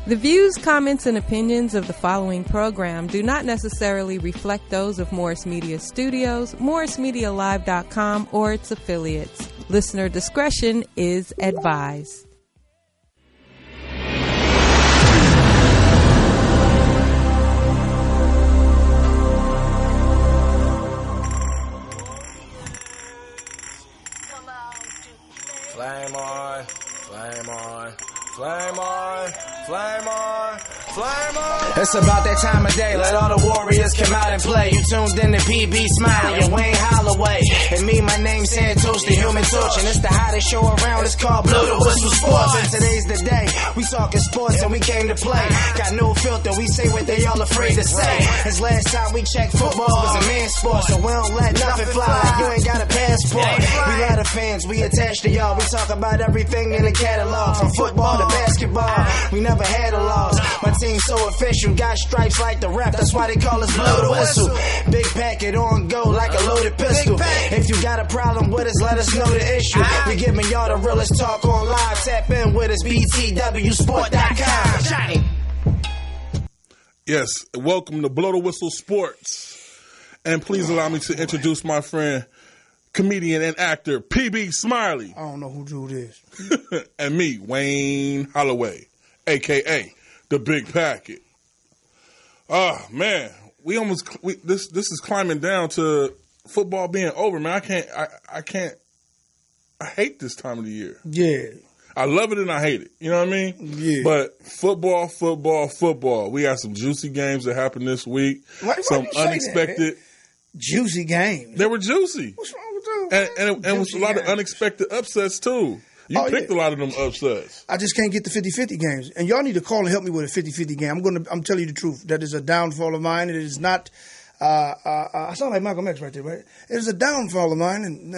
The views, comments, and opinions of the following program do not necessarily reflect those of Morris Media Studios, MorrisMediaLive.com, or its affiliates. Listener discretion is advised. Flame on, flame on, flame on, flame on, flame on. It's about that time of day, let all the warriors come out and play. You tuned in to PB Smiley and Wayne Holloway. And me, my name's Santos, the Human Torch. And it's the hottest show around, it's called Blow the Whistle Sports. And today's the day, we talking sports and we came to play. Got no filter, we say what they all afraid to say. As last time we checked, football was a man's sport. So we don't let nothing fly, you ain't got a passport. We lot of fans, we attached to y'all. We talk about everything in the catalog, from football to basketball. We never had a loss. My team's so official, got stripes like the ref. That's why they call us Blow the Whistle. Big packet on go like a loaded pistol. If you got a problem with us, let us know the issue. We giving y'all the realest talk on live. Tap in with us, btwsport.com. Yes, welcome to Blow the Whistle Sports. And please allow me to introduce my friend, comedian and actor, PB Smiley. I don't know who drew this. And me, Wayne Holloway, a.k.a. The Big Packet. Oh, man. This is climbing down to football being over, man. I hate this time of the year. Yeah. I love it and I hate it. You know what I mean? Yeah. But football. We got some juicy games that happened this week. Why some you say unexpected. that, juicy games. They were juicy. What's wrong with them? And it was a lot of unexpected upsets, too. You picked a lot of them upsets. I just can't get the 50-50 games. And y'all need to call and help me with a 50-50 game. I'm telling you the truth. That is a downfall of mine. It is not I sound like Malcolm X right there, right? It is a downfall of mine, and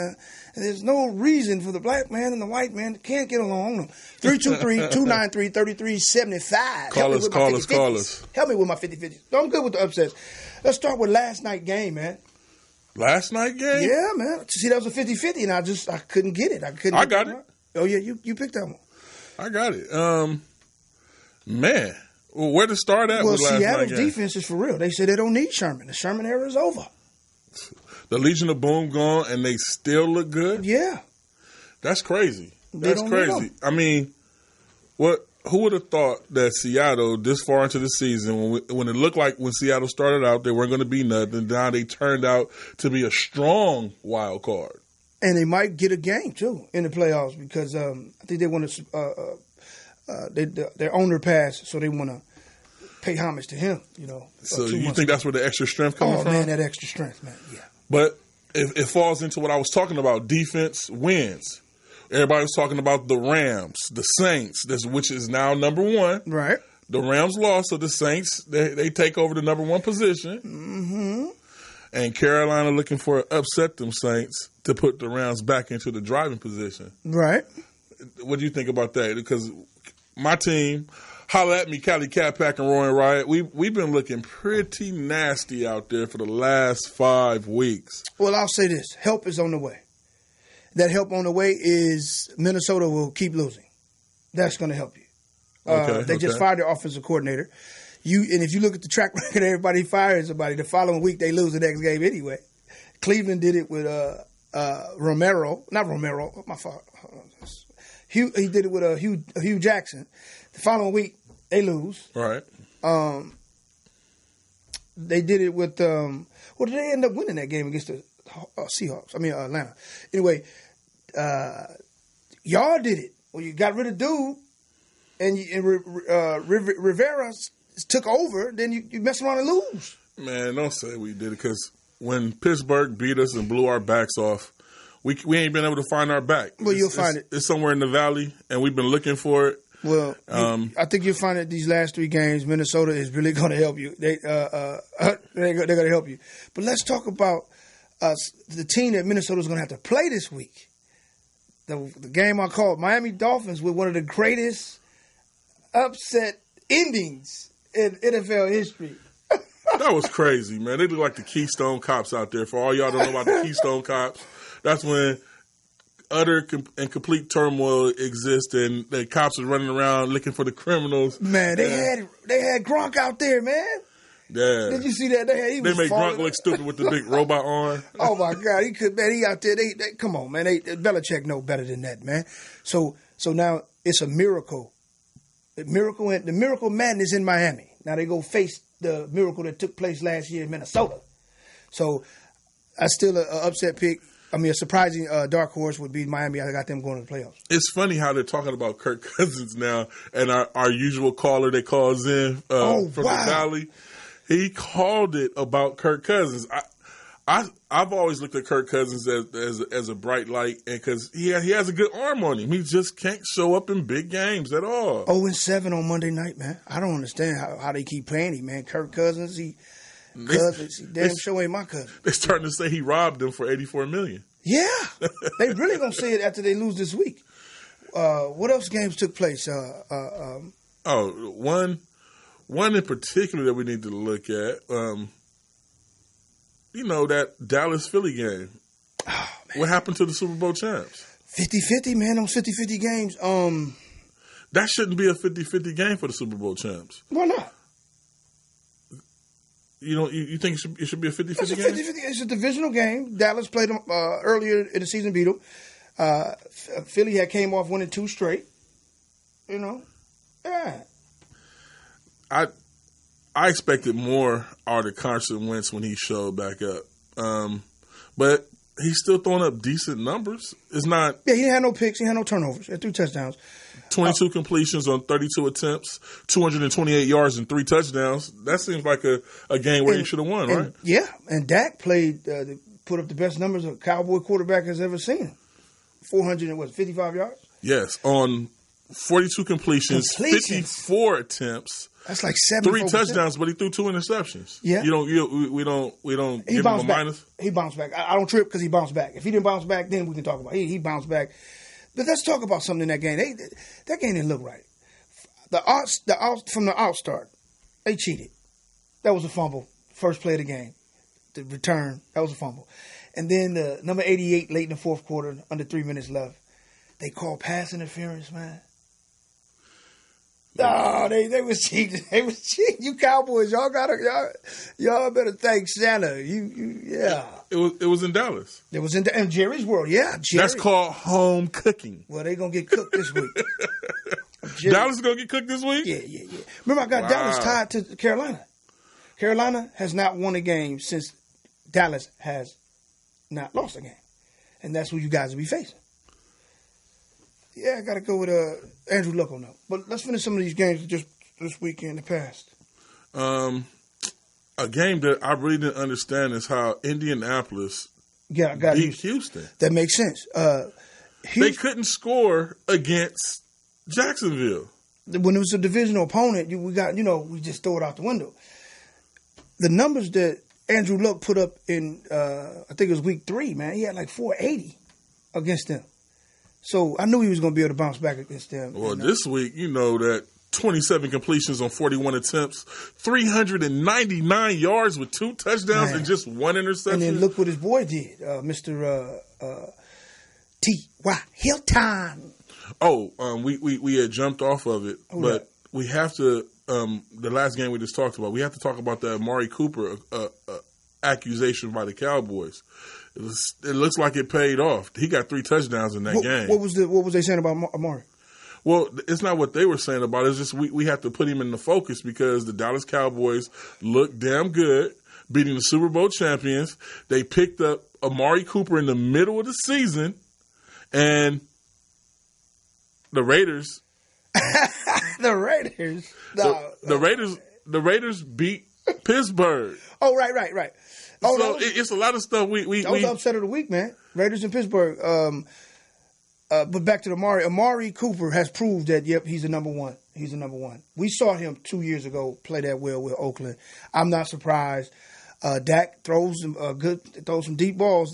there's no reason for the black man and the white man can't get along. 323-293-3375. Call us. Help me with my 50-50. I'm good with the upsets. Let's start with last night game, man. Last night game? Yeah, man. See, that was a 50-50, and I couldn't get it. I got it. Oh, yeah, you picked that one. I got it. Man, well, where to start at with last night game? Well, Seattle's defense is for real. They said they don't need Sherman. The Sherman era is over. The Legion of Boom gone, and they still look good? Yeah. That's crazy. That's crazy. I mean, who would have thought that Seattle, this far into the season, when it looked like when Seattle started out, they weren't going to be nothing, now they turned out to be a strong wild card. And they might get a game, too, in the playoffs because I think they want to their owner passed, so they want to pay homage to him, you know. So you think that's where the extra strength comes from? Oh, man, that extra strength, man, yeah. But it falls into what I was talking about. Defense wins. Everybody was talking about the Rams, the Saints, which is now number one. Right. The Rams lost, so the Saints, they take over the number one position. Mm-hmm. And Carolina looking for upset them Saints to put the Rams back into the driving position. Right. What do you think about that? Because my team, holla at me, Cali Cat Pack and Roaring Riot, we've been looking pretty nasty out there for the last 5 weeks. Well, I'll say this. Help is on the way. That help on the way is Minnesota will keep losing. That's going to help you. They just fired their offensive coordinator. And if you look at the track record, everybody fires somebody. The following week, they lose the next game anyway. Cleveland did it with Romero. Not Romero. My fault. He did it with Hugh Jackson. The following week, they lose. Right. They did it with did they end up winning that game against the Seahawks? I mean, Atlanta. Anyway, y'all did it. Well, you got rid of dude, and Rivera took over, then you mess around and lose. Man, don't say we did it, because when Pittsburgh beat us and blew our backs off, we ain't been able to find our back. Well, you'll find it. It's somewhere in the valley, and we've been looking for it. Well, I think you'll find that these last 3 games, Minnesota is really going to help you. They're going to help you. But let's talk about the team that Minnesota's going to have to play this week. The game I called Miami Dolphins with one of the greatest upset endings in NFL history. That was crazy, man. They look like the Keystone Cops out there. For all y'all don't know about the Keystone Cops, that's when utter and complete turmoil exists, and the cops are running around looking for the criminals. Man, they had Gronk out there, man. Yeah. Did you see that? They made Gronk look stupid with the big robot arm. Oh my God, he out there. They come on, man. Belichick know better than that, man. So now it's a miracle. The miracle madness in Miami. Now they go face the miracle that took place last year in Minnesota. So I still an upset pick. I mean, a surprising dark horse would be Miami. I got them going to the playoffs. It's funny how they're talking about Kirk Cousins now, and our usual caller that calls in from the Valley, he called it about Kirk Cousins. I've always looked at Kirk Cousins as a bright light, and because he has a good arm on him, he just can't show up in big games at all. 0-7 on Monday night, man. I don't understand how they keep playing him, man. Kirk Cousins, he damn sure ain't my cousin. They're starting to say he robbed them for $84 million. Yeah, they really gonna say it after they lose this week. What else games took place? One in particular that we need to look at. That Dallas-Philly game. Oh, what happened to the Super Bowl champs? 50-50, man. Those 50-50 games. That shouldn't be a 50-50 game for the Super Bowl champs. Why not? You think it should be a 50-50 game? 50-50. It's a divisional game. Dallas played them earlier in the season, beat them. Philly had came off winning 2 straight. Yeah. I expected more out of Carson Wentz when he showed back up. But he's still throwing up decent numbers. It's not... Yeah, he didn't have no picks. He had no turnovers. He had 3 touchdowns. 22 completions on 32 attempts, 228 yards and 3 touchdowns. That seems like a game where he should have won, right? Yeah, and Dak put up the best numbers a Cowboy quarterback has ever seen. 455 yards? Yes, on 42 completions, 54 attempts. That's like 3 touchdowns, but he threw 2 interceptions. Yeah, we don't give him a minus. He bounced back. I don't trip because he bounced back. If he didn't bounce back, then we can talk about it. He bounced back. But let's talk about something in that game. That game didn't look right. From the outstart, they cheated. That was a fumble. First play of the game. The return, that was a fumble. And then the number 88 late in the fourth quarter, under 3 minutes left. They called pass interference, man. No, they was cheating. They was cheating. You Cowboys, y'all better thank Santa. Yeah. It was in Dallas. It was in Jerry's world. Yeah, Jerry. That's called home cooking. Well, they gonna get cooked this week. Dallas is gonna get cooked this week. Yeah. Remember, I got Dallas tied to Carolina. Carolina has not won a game since Dallas has not lost a game, and that's who you guys will be facing. Yeah, I got to go with Andrew Luck on that. But let's finish some of these games just this weekend in the past. A game that I really didn't understand is how Indianapolis beat Houston. That makes sense. They couldn't score against Jacksonville. When it was a divisional opponent, we just throw it out the window. The numbers that Andrew Luck put up in, I think it was week 3, man, he had like 480 against them. So I knew he was going to be able to bounce back against them. Well, this week, that 27 completions on 41 attempts, 399 yards with 2 touchdowns and just 1 interception. And then look what his boy did, Mr. T.Y. Hilton. We had jumped off of it, but we have to. The last game we just talked about, we have to talk about the Amari Cooper accusation by the Cowboys. It looks like it paid off. He got 3 touchdowns in that game. What was they saying about Amari? Well, it's not what they were saying about it. It's just we have to put him in the focus because the Dallas Cowboys look damn good, beating the Super Bowl champions. They picked up Amari Cooper in the middle of the season, and the Raiders. The Raiders. The Raiders beat Pittsburgh. Oh, right. So it's a lot of stuff. That was the upset of the week, man. Raiders in Pittsburgh. But back to Amari. Amari Cooper has proved that, yep, he's the number one. He's the number one. We saw him 2 years ago play that well with Oakland. I'm not surprised. Dak throws some deep balls.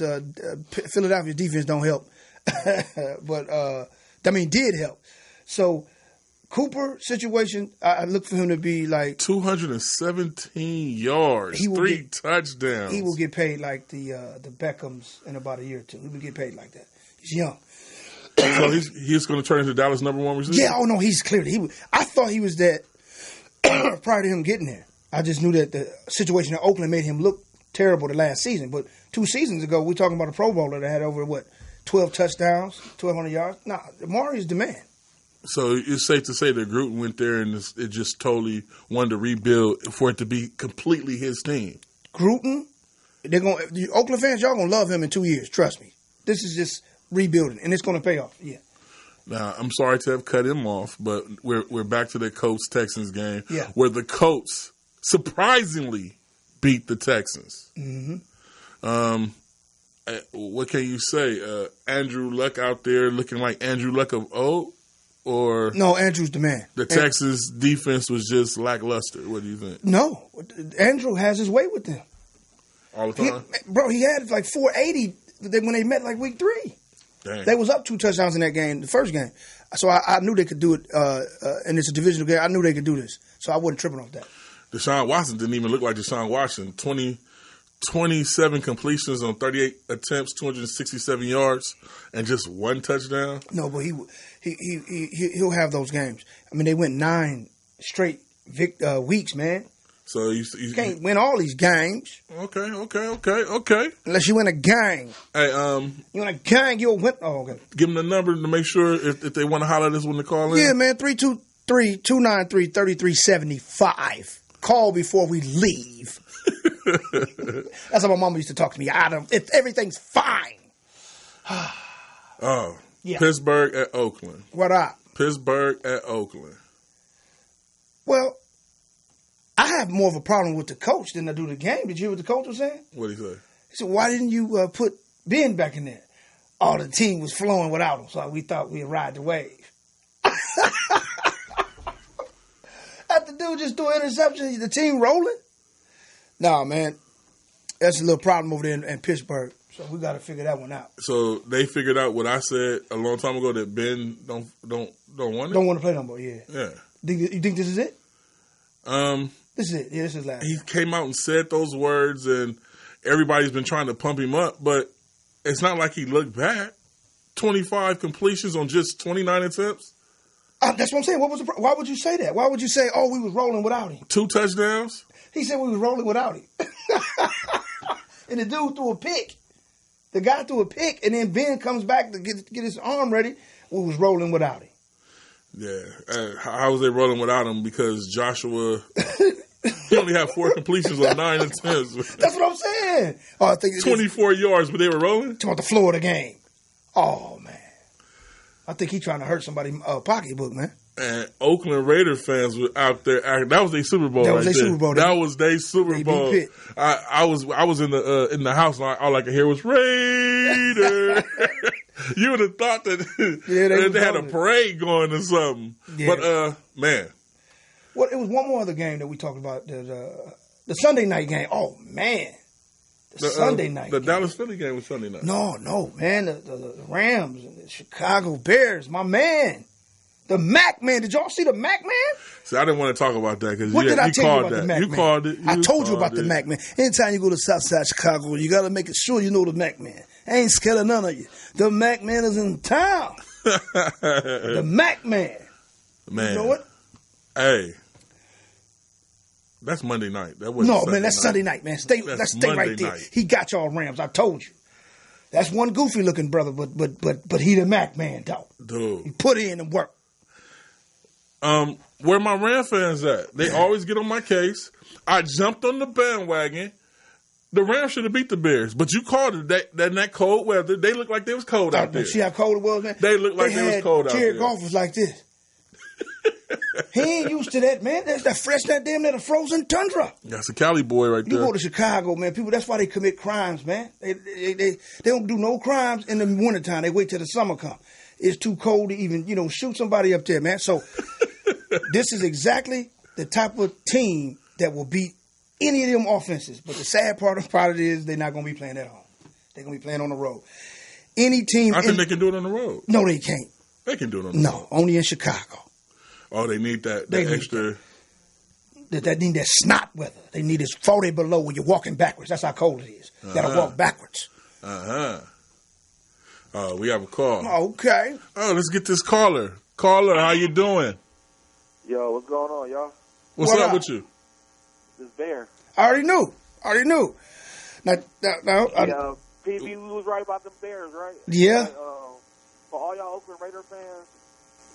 Philadelphia defense don't help, but did help. So Cooper situation, I look for him to be like 217 yards, 3 touchdowns. He will get paid like the Beckhams in about a year or two. He will get paid like that. He's young. So he's going to turn into Dallas' #1 receiver? Yeah, oh no, he's clearly. I thought he was that prior to him getting there. I just knew that the situation in Oakland made him look terrible the last season. But 2 seasons ago, we're talking about a Pro Bowler that had over, 12 touchdowns, 1,200 yards. Nah, Amari's the man. So it's safe to say that Gruden went there and it just totally wanted to rebuild for it to be completely his team. Gruden, the Oakland fans, y'all gonna love him in 2 years. Trust me. This is just rebuilding, and it's gonna pay off. Yeah. Now I'm sorry to have cut him off, but we're back to the Colts-Texans game, where the Colts surprisingly beat the Texans. Mm-hmm. What can you say? Andrew Luck out there looking like Andrew Luck of old? Or no, Andrew's the man. The Texas defense was just lackluster. What do you think? No, Andrew has his way with them. All the time? He had like 480 when they met like week 3. Dang. They was up 2 touchdowns in that game, the first game. So I knew they could do it, and it's a divisional game. I knew they could do this. So I wasn't tripping off that. Deshaun Watson didn't even look like Deshaun Watson. 27 completions on 38 attempts, 267 yards, and just 1 touchdown. No, but he'll have those games. I mean, they went 9 straight weeks, man. So you can't win all these games. Okay. Unless you win a gang. Hey, you win a gang, you'll win. Oh, okay. Give them the number to make sure if they want to holler at us when they call in. Yeah, man, 323-293-3375. Call before we leave. That's how my mama used to talk to me. If everything's fine. Oh, yeah. Pittsburgh at Oakland. What up? Pittsburgh at Oakland. Well, I have more of a problem with the coach than I do the game. Did you hear what the coach was saying? What did he say? He said, why didn't you put Ben back in there? Oh, the team was flowing without him, so we thought we'd ride the wave. After dude just threw an interception, the team rolling? Nah, man. That's a little problem over there in Pittsburgh. So we got to figure that one out. So they figured out what I said a long time ago, that Ben don't want it? Don't want to play no more, yeah. Yeah. You think this is it? This is it. Yeah, this is last. He came out and said those words, and everybody's been trying to pump him up, but it's not like he looked bad. 25 completions on just 29 attempts. That's what I'm saying. Why would you say that? Why would you say, we was rolling without him? 2 touchdowns? He said we was rolling without him. And the dude threw a pick. The guy threw a pick, and then Ben comes back to get his arm ready. We was rolling without him. Yeah. How was they rolling without him? Because Joshua, he only had 4 completions on 9 attempts. That's what I'm saying. Oh, I think 24 yards, but they were rolling? Talking about the floor of the game. Oh, man. I think he's trying to hurt somebody's pocketbook, man. And Oakland Raider fans were out there acting. That was their Super Bowl. That was their Super Bowl. That was their Super Bowl. I was in the house, and all I could hear was Raider. You would have thought that they had a parade going or something. Yeah. But man, well, it was one more other game that we talked about, the Sunday night game. Oh man, the Sunday night. The Dallas Philly game was Sunday night. No, man, the Rams and the Chicago Bears. My man. The Mac Man. Did y'all see the Mac Man? See, I didn't want to talk about that because you tell you about the Mac Man? You called it. I told you about the Mac Man. Anytime you go to Southside Chicago, you got to make sure you know the Mac Man. I ain't scared of none of you. The Mac Man is in town. The Mac Man. Man. You know what? Hey. That's Monday night. That wasn't man, that's Sunday night, man. Let's stay right there. Night. He got y'all Rams. I told you. That's one goofy looking brother, but he the Mac Man, though. Dude. He put in and work. Where my Ram fans at? They always get on my case. I jumped on the bandwagon. The Rams should have beat the Bears, but you called it that cold weather. They looked like they was cold out there. See how cold it was, man? They looked like they was cold out there. Jared Goff was like this. He ain't used to that, man. That's that fresh, that damn near the frozen tundra. That's a Cali boy right there. You go to Chicago, man. People, that's why they commit crimes, man. They don't do no crimes in the wintertime. They wait till the summer comes. It's too cold to even, shoot somebody up there, man. So this is exactly the type of team that will beat any of them offenses. But the sad part about it is they're not going to be playing at home. They're going to be playing on the road. Any team. I think they can do it on the road. No, they can't. They can do it on the road. No, only in Chicago. Oh, they need that extra. They need that snot weather. They need this 40 below when you're walking backwards. That's how cold it is. You got to walk backwards. We have a call. Okay. Oh, let's get this caller. Caller, how you doing? Yo, what's going on, y'all? What's up with you? This Bear. I already knew. Now, PB, we was right about them Bears, right? Yeah. Like, for all y'all Oakland Raider fans,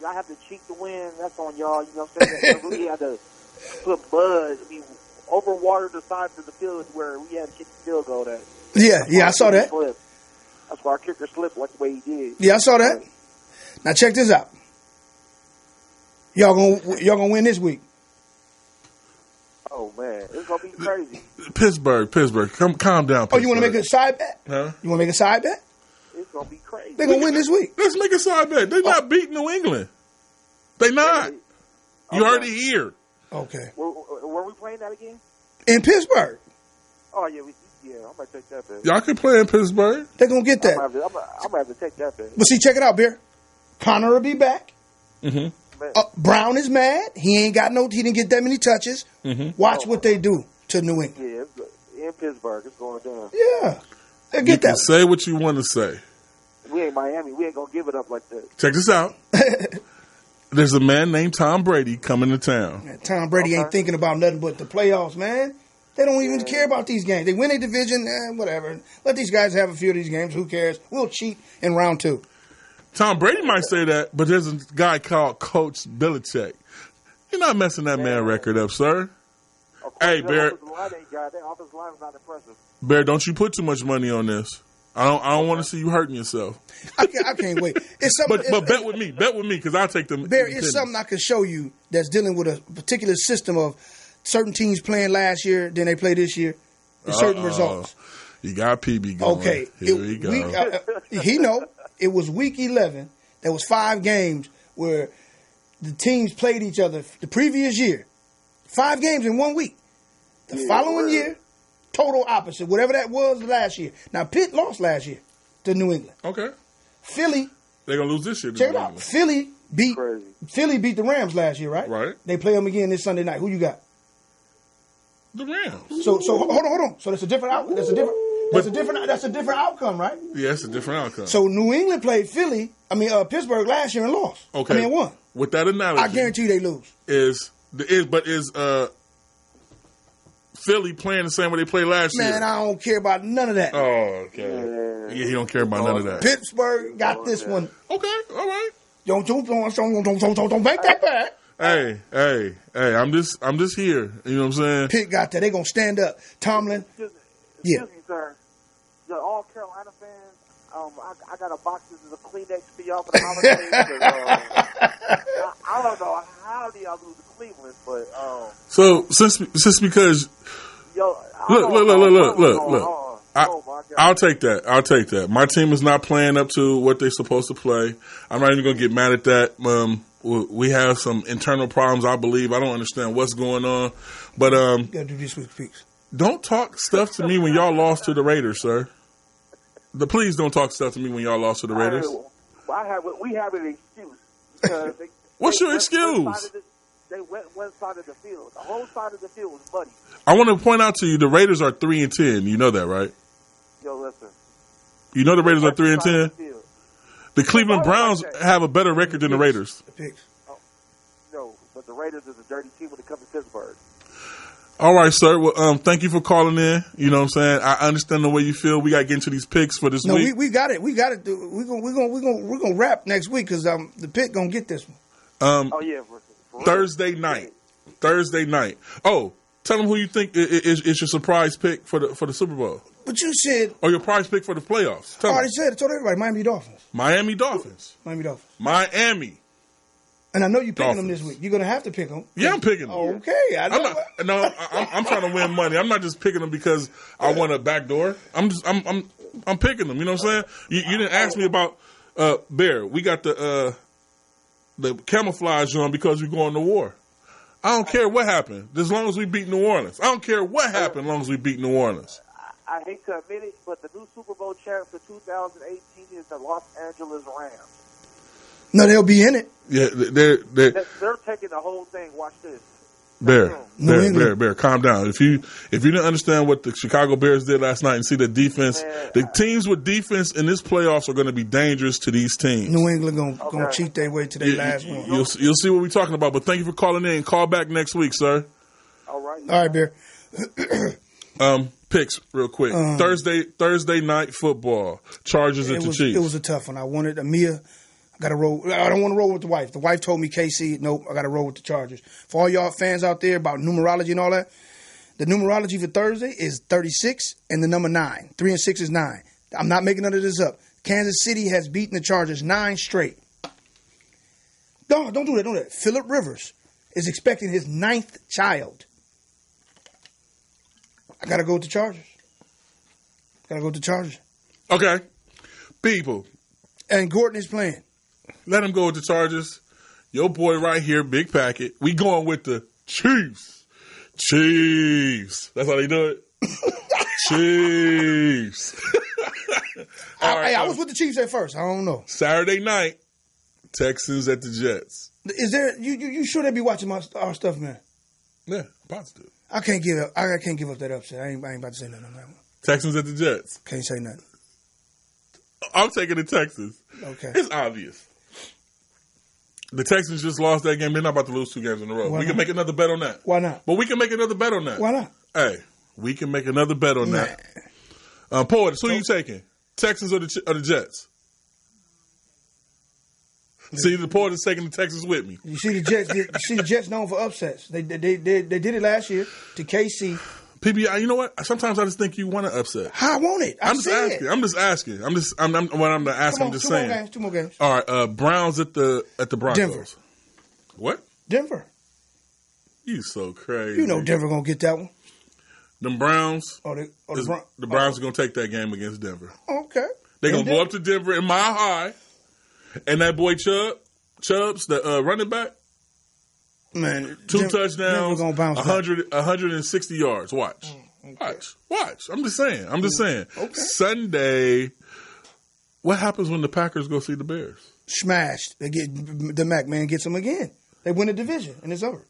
y'all have to cheat to win. That's on y'all. You know what I'm saying? We had to put mud, overwater the sides of the field where we had to kick the field goal at. Yeah, I saw that. That's why our kicker slipped like the way he did. Yeah, I saw that. Now check this out. Y'all gonna win this week. Oh man, it's gonna be crazy. Pittsburgh. Calm down. Pittsburgh. Oh, you want to make a side bet? Huh? You want to make a side bet? It's gonna be crazy. They're gonna win this week. Let's make a side bet. They're not beating New England. They not. You already here. Okay. Were we playing that again? In Pittsburgh. Oh yeah, I'm gonna take that bet. Y'all can play in Pittsburgh. They're gonna get that. I'm gonna have to take that bet. But see, check it out, Bear. Connor will be back. Mm-hmm. Brown is mad. He didn't get that many touches. Mm-hmm. Watch what they do to New England. Yeah, in Pittsburgh, it's going down. Yeah. They'll get you can that. Say what you want to say. We ain't Miami. We ain't gonna give it up like that. Check this out. There's a man named Tom Brady coming to town. Man, Tom Brady ain't thinking about nothing but the playoffs, man. They don't even care about these games. They win a division, whatever. Let these guys have a few of these games. Who cares? We'll cheat in round 2. Tom Brady might say that, but there's a guy called Coach Belichick. You're not messing that man record up, sir. Hey, Bear. Bear, don't you put too much money on this. I don't want to see you hurting yourself. I can't wait. It's something, but bet with me, because I'll take them. Bear, it's something I can show you that's dealing with a particular system of certain teams playing last year, then they play this year, and certain results. You got PB going. Okay, here we go. He know. It was week 11. There was 5 games where the teams played each other the previous year. 5 games in 1 week. The following year, total opposite. Whatever that was last year. Now, Pitt lost last year to New England. Okay. Philly. They're going to lose this year. Check it out. Philly beat the Rams last year, right? Right. They play them again this Sunday night. Who you got? The Rams. So hold on. So that's a different outcome. That's a different outcome, right? Yeah, it's a different outcome. So New England played Pittsburgh last year and lost. Okay. Won. With that analogy, I guarantee you they lose. Is Philly playing the same way they played last year? Man, I don't care about none of that. Oh, okay. Yeah, he don't care about none of that. Pittsburgh got this one. Okay, all right. Don't make that bad. Hey, I'm just here. You know what I'm saying? Pitt got that. They gonna stand up. Tomlin. Excuse me, sir. The all Carolina fans, I got a box of Kleenex for y'all for the holidays. I don't know how do y'all lose to Cleveland, but so since because look. I'll take that. My team is not playing up to what they're supposed to play. I'm not even going to get mad at that. We have some internal problems, I believe. I don't understand what's going on. But you gotta do this with peaks. Don't talk stuff to me when y'all lost to the Raiders, sir. Please don't talk stuff to me when y'all lost to the Raiders. We have an excuse. What's your excuse? They went one side of the field. The whole side of the field was muddy. I want to point out to you, the Raiders are 3-10. You know that, right? Yo, listen. You know the Raiders are 3-10? The Cleveland Browns have a better record than the Raiders. No, but the Raiders is a dirty team when it comes to Pittsburgh. All right, sir. Well, thank you for calling in. You know what I'm saying? I understand the way you feel. We got to get into these picks for this week. No, we got it. We got it. We're gonna wrap next week because the Pitt gonna get this one. Thursday night. Oh, tell them who you think is your surprise pick for the Super Bowl. But you said, or your prize pick for the playoffs. I already said. I told everybody. Miami Dolphins. Miami. And I know you're picking them this week. You're going to have to pick them. Yeah, I'm picking them. Okay. I'm trying to win money. I'm not just picking them because I want a backdoor. I'm picking them. You know what I'm saying? You didn't ask me about Bear. We got the camouflage on because we're going to war. I don't care what happened as long as we beat New Orleans. I don't care what happened as long as we beat New Orleans. I hate to admit it, but the new Super Bowl champ for 2018 is the Los Angeles Rams. No, they'll be in it. Yeah, they're taking the whole thing. Watch this. Bear, calm down. If you didn't understand what the Chicago Bears did last night and see the defense, the teams with defense in this playoffs are going to be dangerous to these teams. New England gonna cheat their way to their last one. You'll see what we're talking about. But thank you for calling in. Call back next week, sir. All right, Bear. Picks real quick. Thursday night football. Chargers at the Chiefs. It was a tough one. I wanted Amia. I got to roll. I don't want to roll with the wife. The wife told me KC. Nope, I got to roll with the Chargers. For all y'all fans out there about numerology and all that, the numerology for Thursday is 36 and the number 9. 3 and 6 is 9. I'm not making none of this up. Kansas City has beaten the Chargers 9 straight. No, don't do that. Don't do that. Phillip Rivers is expecting his 9th child. I got to go with the Chargers. Okay. People. And Gordon is playing. Let him go with the Chargers. Your boy right here, Big Packet. We going with the Chiefs. That's how they do it. Chiefs. I was with the Chiefs at first. I don't know. Saturday night, Texans at the Jets. Is there you sure they be watching our stuff, man? Yeah, positive. I can't give up that upset. I ain't about to say nothing on that one. Texans at the Jets. Can't say nothing. I'm taking the Texans. Okay. It's obvious. The Texans just lost that game. They're not about to lose 2 games in a row. We can make another bet on that. Why not? But we can make another bet on that. Why not? Hey, we can make another bet on that. Poet, who are you taking? Texans or the Jets? See, the Poet is taking the Texans with me. You see the Jets known for upsets. They did it last year to KC. PBI, you know what? Sometimes I just think you want to upset. I want it. I'm just asking. I'm just saying. 2 more games. All right, Browns at the Broncos. Denver. What? Denver. You so crazy. You know Denver gonna get that one. Them Browns. The Browns are gonna take that game against Denver. Okay. They're gonna go up to Denver in Mile High, and that boy Chubbs, the running back. Man, 2 touchdowns, 160 yards. Watch. Okay. Watch. I'm just saying. Okay. Sunday, what happens when the Packers go see the Bears? Smashed. They get the Mac man gets them again. They win the division and it's over.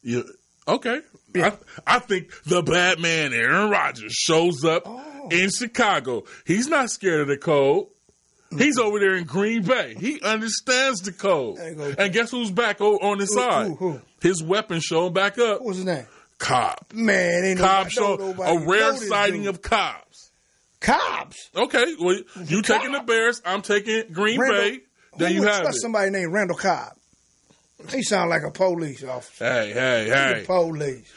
Yeah. Okay. Yeah. I think the bad man Aaron Rodgers shows up in Chicago. He's not scared of the cold. He's over there in Green Bay. He understands the code. And guess who's back on his side? Who? His weapon showing back up. What's his name? Cobb. Man, ain't Cobb nobody a rare sighting of Cobbs. Cobbs? Okay. Well, you taking the Bears. I'm taking Green Bay. There you have it. Somebody named Randall Cobb. He sound like a police officer. Hey. He's a police.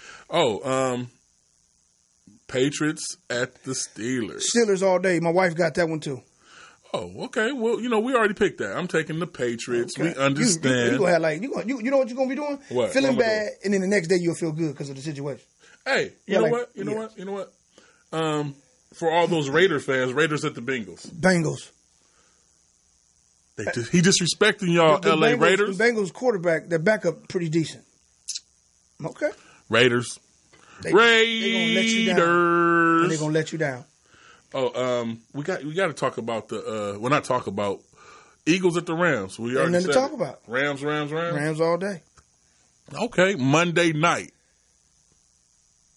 Patriots at the Steelers. Steelers all day. My wife got that one too. Oh, okay. Well, we already picked that. I'm taking the Patriots. Okay. We understand. You gonna have you know what you're gonna be doing? What? Feeling bad, and then the next day you'll feel good because of the situation. Hey, you know what? For all those Raider fans, Raiders at the Bengals. He disrespecting y'all, LA Raiders. The Bengals quarterback, their backup, pretty decent. Okay. Raiders. They're gonna let you down. We got to talk about Eagles at the Rams. We already nothing to talk about. Rams. Rams all day. Okay, Monday night.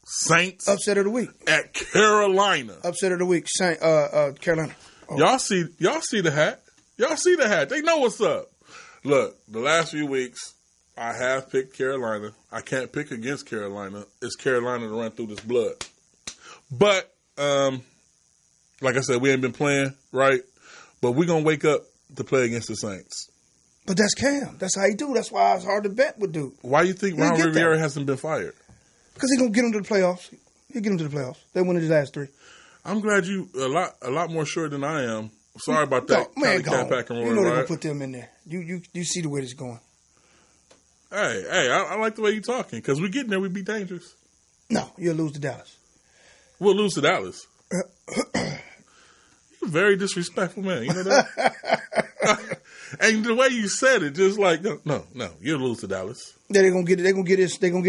Saints upset of the week at Carolina. Upset of the week, Carolina. Oh. Y'all see the hat? Y'all see the hat? They know what's up. Look, the last few weeks I have picked Carolina. I can't pick against Carolina. It's Carolina to run through this blood. But like I said, we ain't been playing, right? But we're going to wake up to play against the Saints. But that's Cam. That's how he do. That's why it's hard to bet with dude. Why you think Ron Rivera hasn't been fired? Because he's going to get him to the playoffs. He'll get him to the playoffs. They win his last 3. I'm glad you a lot more sure than I am. Sorry about that. No, man, go on. You know they're going to put them in there. You see the way this is going. Hey, I like the way you're talking. Because we getting there, we be dangerous. No, you'll lose to Dallas. We'll lose to Dallas. You're a very disrespectful man. You know that? And the way you said it, just like no, you'll lose to Dallas. Yeah, they're gonna get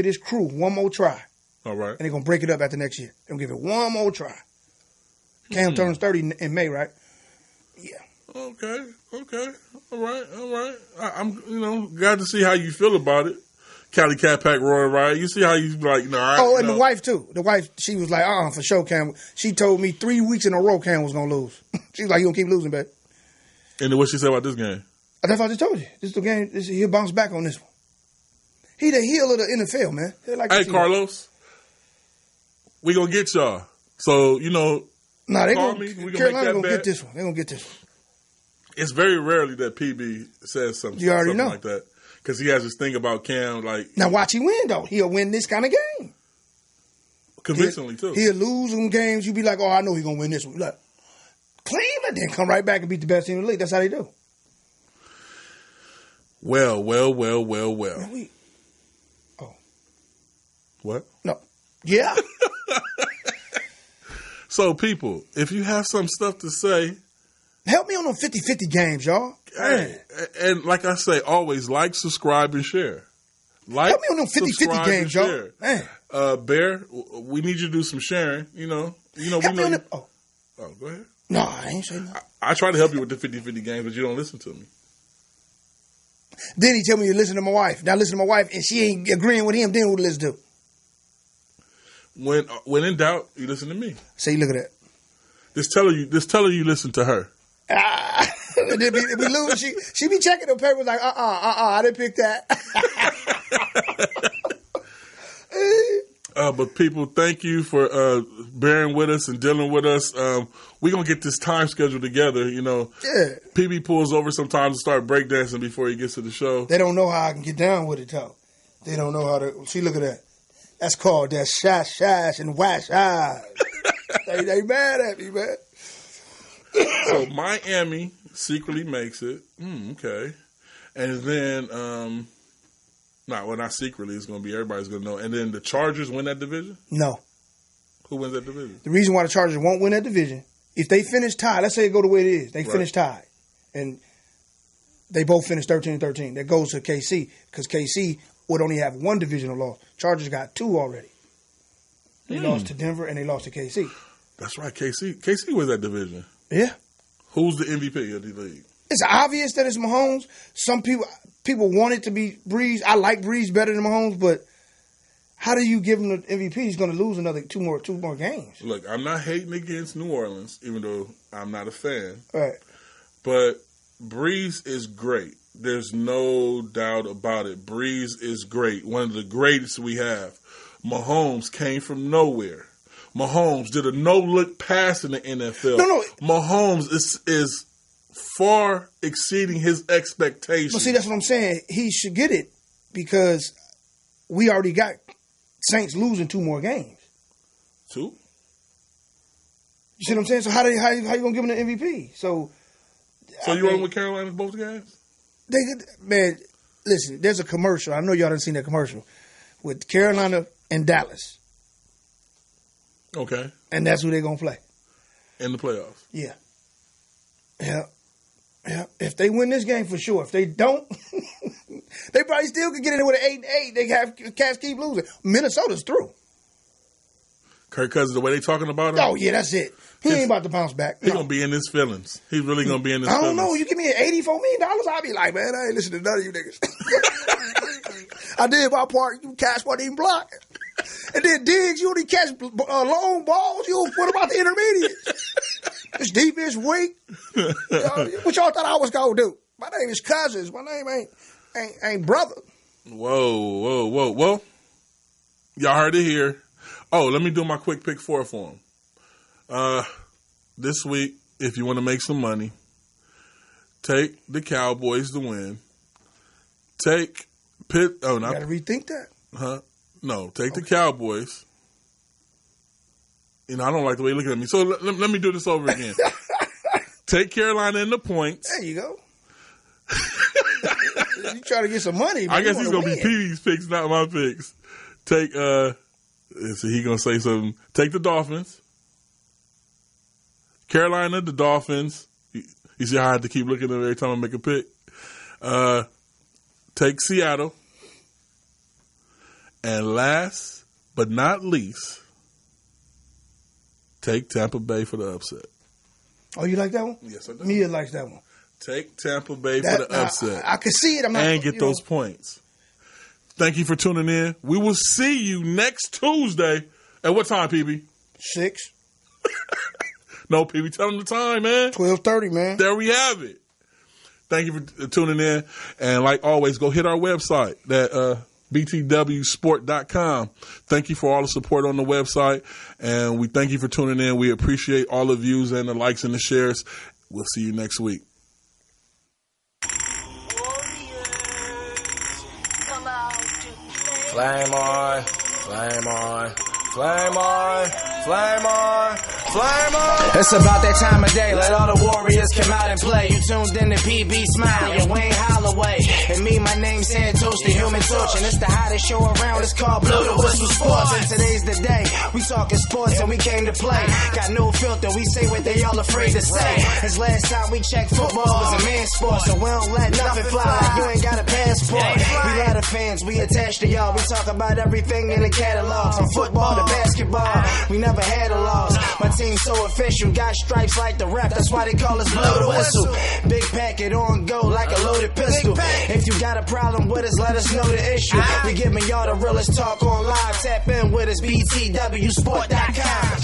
his crew one more try. All right. And they're gonna break it up after next year. They're gonna give it one more try. Cam turns 30 in May, right? Yeah. Okay. All right. I'm glad to see how you feel about it. Cali Cat Pack Roy Riot. You see how you like, no, right, oh, and the wife too. The wife, she was like, for sure, Cam. She told me 3 weeks in a row Cam was gonna lose. She was like, you gonna keep losing, babe. And then what she said about this game? That's what I just told you. This is the game. He'll bounce back on this one. He the heel of the NFL, man. Like hey, Carlos, we gonna get y'all. So they gonna Carolina gonna get this one. They gonna get this one. It's very rarely that PB says something like that because he has this thing about Cam. Like, now watch he win though. He'll win this kind of game convincingly too. He'll lose some games. You be like, I know he's gonna win this one. Like Cleveland, then come right back and beat the best team in the league. That's how they do. Well. What? No. Yeah. So, people, if you have some stuff to say, help me on them 50-50 games, y'all. Hey, and like I say, always like, subscribe, and share. Help me on them 50-50 games, y'all. Man. Bear, we need you to do some sharing. We know. Go ahead. No, I ain't saying nothing. I try to help you with the 50-50 games, but you don't listen to me. Then he tell me to listen to my wife. Now listen to my wife, and she ain't agreeing with him. Then who to listen to? When in doubt, you listen to me. See, look at that. Just tell her you listen to her. We lose. She be checking the papers like, I didn't pick that. But people, thank you for bearing with us and dealing with us. We're going to get this time schedule together, Yeah. PB pulls over sometimes to start breakdancing before he gets to the show. They don't know how I can get down with it, though. They don't know how to. See, look at that. That's called that shash and wash eyes. they mad at me, man. So Miami secretly makes it. Okay. And then, not secretly. It's going to be everybody's going to know. And then the Chargers win that division? No. Who wins that division? The reason why the Chargers won't win that division, if they finish tied, let's say it go the way it is. They finish tied. And they both finish 13-13. That goes to KC because KC would only have one divisional loss. Chargers got 2 already. They lost to Denver and they lost to KC. That's right, KC. KC wins that division. Yeah. Who's the MVP of the league? It's obvious that it's Mahomes. Some people want it to be Breeze. I like Breeze better than Mahomes, but how do you give him the MVP? He's going to lose another two more games. Look, I'm not hating against New Orleans, even though I'm not a fan. All right. But Breeze is great. There's no doubt about it. Breeze is great. One of the greatest we have. Mahomes came from nowhere. Mahomes did a no-look pass in the NFL. No. Mahomes is far exceeding his expectations. But see, that's what I'm saying. He should get it because we already got Saints losing 2 more games. 2? You see what I'm saying? So how you gonna give him the MVP? So you rolling with Carolina both games? Man, listen. There's a commercial. I know y'all done seen that commercial with Carolina and Dallas. Okay. And that's who they're gonna play in the playoffs. Yeah. If they win this game, for sure. If they don't, they probably still could get in with an 8-8. They have Cats keep losing. Minnesota's through. Kirk Cousins, the way they talking about him. Oh yeah, that's it. He ain't about to bounce back. He's gonna be in his feelings. He's really gonna be in his feelings. I don't know. You give me $84 million, I'll be like, man, I ain't listening to none of you niggas. I did my part. You catch what even block. And then Diggs, you only catch long balls. You don't put them out the intermediates. This defense weak. What y'all thought I was gonna do? My name is Cousins. My name ain't brother. Whoa. Well, y'all heard it here. Oh, let me do my quick pick 4 for him. This week, if you want to make some money, take the Cowboys to win. Take Pitt. Oh, no. You got to rethink that. Huh? No, take the Cowboys. I don't like the way you're looking at me. So let me do this over again. Take Carolina in the points. There you go. You try to get some money. I guess he's going to be PD's picks, not my picks. Take, so he going to say something. Take the Dolphins. Carolina, the Dolphins. You see how I have to keep looking at them every time I make a pick? Take Seattle. And last but not least, take Tampa Bay for the upset. Oh, you like that one? Yes, I do. Mia likes that one. Take Tampa Bay for the upset. I can see it. I'm not. And get those points. Thank you for tuning in. We will see you next Tuesday. At what time, PB? 6. No, PB, tell them the time, man. 12:30, man. There we have it. Thank you for tuning in. And like always, go hit our website, that btwsport.com. Thank you for all the support on the website. And we thank you for tuning in. We appreciate all the views and the likes and the shares. We'll see you next week. Flame on, flame on, flame on, flame on, flame on. It's about that time of day, let all the warriors come out and play. You tuned in to PB Smiley and Wayne Holloway. And me, my name's Santos, the Human Torch. And it's the hottest show around, it's called Blow the Whistle Sports. And today's the day, we talking sports and we came to play. Got no filter, we say what they all afraid to say. As last time we checked, football was a man's sport. So we don't let nothing fly, you ain't got a passport. We lot of fans, we attached to y'all. We talk about everything in the catalogs. From football to basketball, we never had a loss. My team's so official, got stripes like the ref. That's why they call us Blow the Whistle. Big packet on go like a loaded pistol. If you got a problem with us, let us know the issue. We giving y'all the realest talk on live. Tap in with us, btwsport.com.